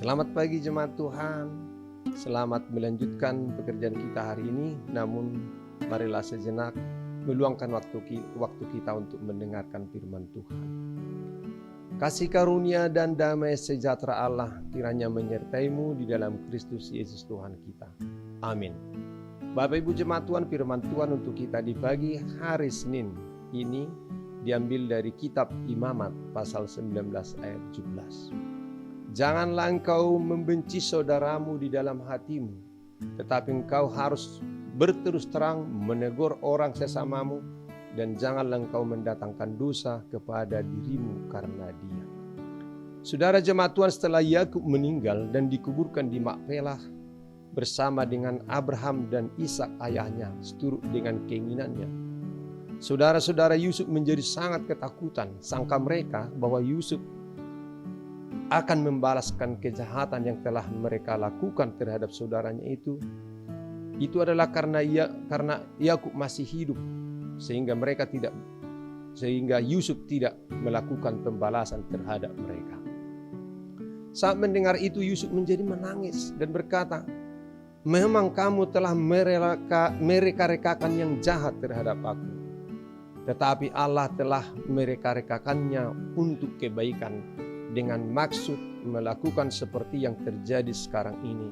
Selamat pagi jemaat Tuhan. Selamat melanjutkan pekerjaan kita hari ini. Namun marilah sejenak meluangkan waktu kita untuk mendengarkan firman Tuhan. Kasih karunia dan damai sejahtera Allah kiranya menyertaimu di dalam Kristus Yesus Tuhan kita. Amin. Bapak Ibu jemaat Tuhan, firman Tuhan untuk kita di pagi hari Senin ini diambil dari kitab Imamat pasal 19 ayat 17. Janganlah engkau membenci saudaramu di dalam hatimu, tetapi engkau harus berterus terang menegur orang sesamamu, dan janganlah engkau mendatangkan dosa kepada dirimu karena dia. Saudara jemaat Tuhan, setelah Yakub meninggal dan dikuburkan di Makpelah bersama dengan Abraham dan Ishak ayahnya, seturut dengan keinginannya, saudara-saudara Yusuf menjadi sangat ketakutan, sangka mereka bahwa Yusuf akan membalaskan kejahatan yang telah mereka lakukan terhadap saudaranya itu. Itu adalah karena Yakub masih hidup, sehingga Yusuf tidak melakukan pembalasan terhadap mereka. Saat mendengar itu Yusuf menjadi menangis dan berkata, "Memang kamu telah mereka-rekakan yang jahat terhadap aku, tetapi Allah telah mereka-rekakannya untuk kebaikan, dengan maksud melakukan seperti yang terjadi sekarang ini,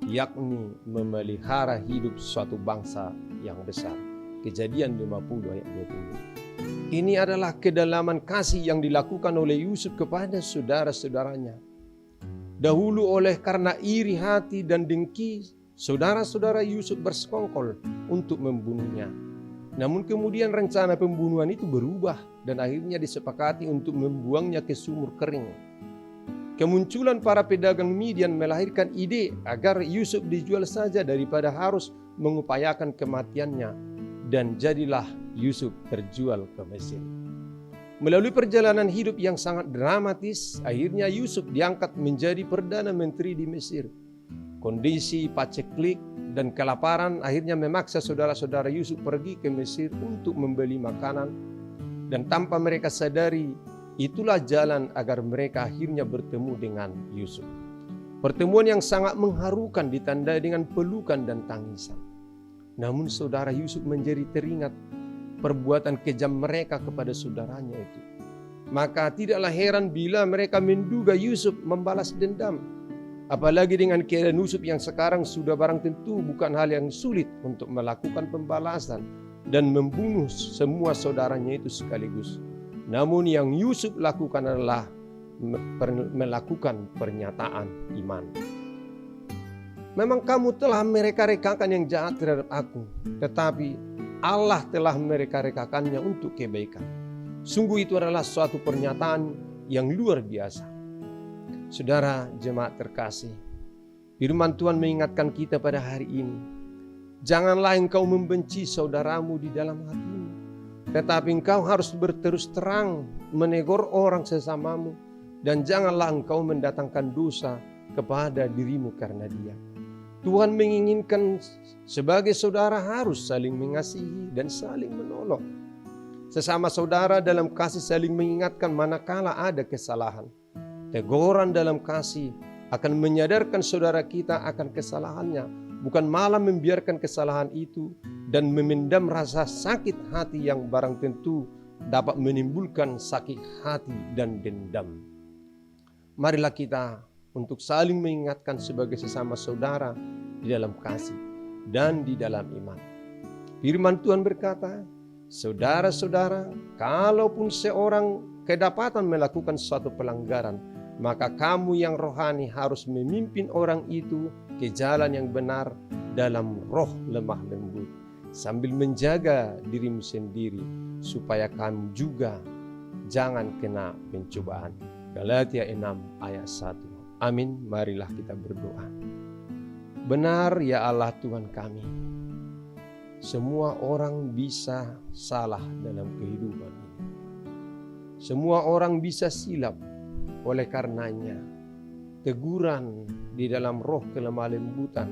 yakni memelihara hidup suatu bangsa yang besar." Kejadian 50 ayat 20. Ini adalah kedalaman kasih yang dilakukan oleh Yusuf kepada saudara-saudaranya. Dahulu karena iri hati dan dengki, saudara-saudara Yusuf bersekongkol untuk membunuhnya. Namun kemudian rencana pembunuhan itu berubah dan akhirnya disepakati untuk membuangnya ke sumur kering. Kemunculan para pedagang Midian melahirkan ide agar Yusuf dijual saja daripada harus mengupayakan kematiannya, dan jadilah Yusuf terjual ke Mesir. Melalui perjalanan hidup yang sangat dramatis, akhirnya Yusuf diangkat menjadi Perdana Menteri di Mesir. Kondisi paceklik dan kelaparan akhirnya memaksa saudara-saudara Yusuf pergi ke Mesir untuk membeli makanan, dan tanpa mereka sadari itulah jalan agar mereka akhirnya bertemu dengan Yusuf. Pertemuan yang sangat mengharukan ditandai dengan pelukan dan tangisan. Namun saudara Yusuf menjadi teringat perbuatan kejam mereka kepada saudaranya itu. Maka tidaklah heran bila mereka menduga Yusuf membalas dendam. Apalagi dengan keadaan Yusuf yang sekarang sudah barang tentu bukan hal yang sulit untuk melakukan pembalasan dan membunuh semua saudaranya itu sekaligus. Namun yang Yusuf lakukan adalah melakukan pernyataan iman. Memang kamu telah mereka-rekakan yang jahat terhadap aku, tetapi Allah telah mereka-rekakannya untuk kebaikan. Sungguh itu adalah suatu pernyataan yang luar biasa. Saudara jemaat terkasih, firman Tuhan mengingatkan kita pada hari ini. Janganlah engkau membenci saudaramu di dalam hatimu, tetapi engkau harus berterus terang menegur orang sesamamu, dan janganlah engkau mendatangkan dosa kepada dirimu karena dia. Tuhan menginginkan sebagai saudara harus saling mengasihi dan saling menolong. Sesama saudara dalam kasih saling mengingatkan manakala ada kesalahan. Teguran dalam kasih akan menyadarkan saudara kita akan kesalahannya, bukan malah membiarkan kesalahan itu dan memendam rasa sakit hati yang barang tentu dapat menimbulkan sakit hati dan dendam. Marilah kita untuk saling mengingatkan sebagai sesama saudara di dalam kasih dan di dalam iman. Firman Tuhan berkata, saudara-saudara, kalaupun seorang kedapatan melakukan suatu pelanggaran, maka kamu yang rohani harus memimpin orang itu ke jalan yang benar dalam roh lemah lembut, sambil menjaga dirimu sendiri supaya kamu juga jangan kena pencobaan. Galatia 6 ayat 1. Amin. Marilah kita berdoa. Benar ya Allah Tuhan kami, semua orang bisa salah dalam kehidupan ini. Semua orang bisa silap. Oleh karenanya, teguran di dalam roh kelemah lembutan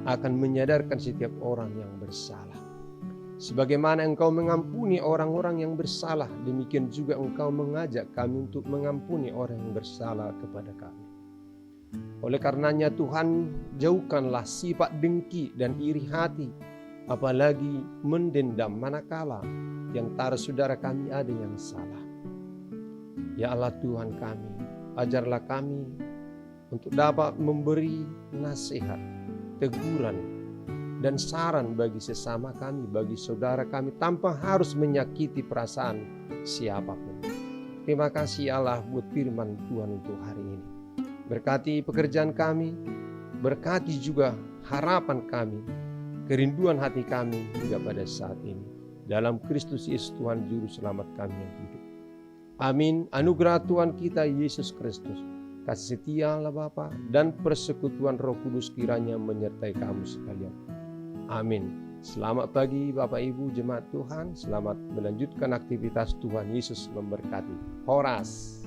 akan menyadarkan setiap orang yang bersalah. Sebagaimana Engkau mengampuni orang-orang yang bersalah, demikian juga Engkau mengajak kami untuk mengampuni orang yang bersalah kepada kami. Oleh karenanya Tuhan, jauhkanlah sifat dengki dan iri hati, apalagi mendendam manakala yang antara saudara kami ada yang salah. Ya Allah Tuhan kami, ajarlah kami untuk dapat memberi nasihat, teguran, dan saran bagi sesama kami, bagi saudara kami, tanpa harus menyakiti perasaan siapapun. Terima kasih Allah buat firman Tuhan untuk hari ini. Berkati pekerjaan kami, berkati juga harapan kami, kerinduan hati kami hingga pada saat ini. Dalam Kristus Yesus Tuhan Juru Selamat kami yang hidup. Amin. Anugerah Tuhan kita Yesus Kristus, kasih setia Allah Bapa, dan persekutuan Roh Kudus kiranya menyertai kamu sekalian. Amin. Selamat pagi Bapak Ibu jemaat Tuhan. Selamat melanjutkan aktivitas. Tuhan Yesus memberkati. Horas.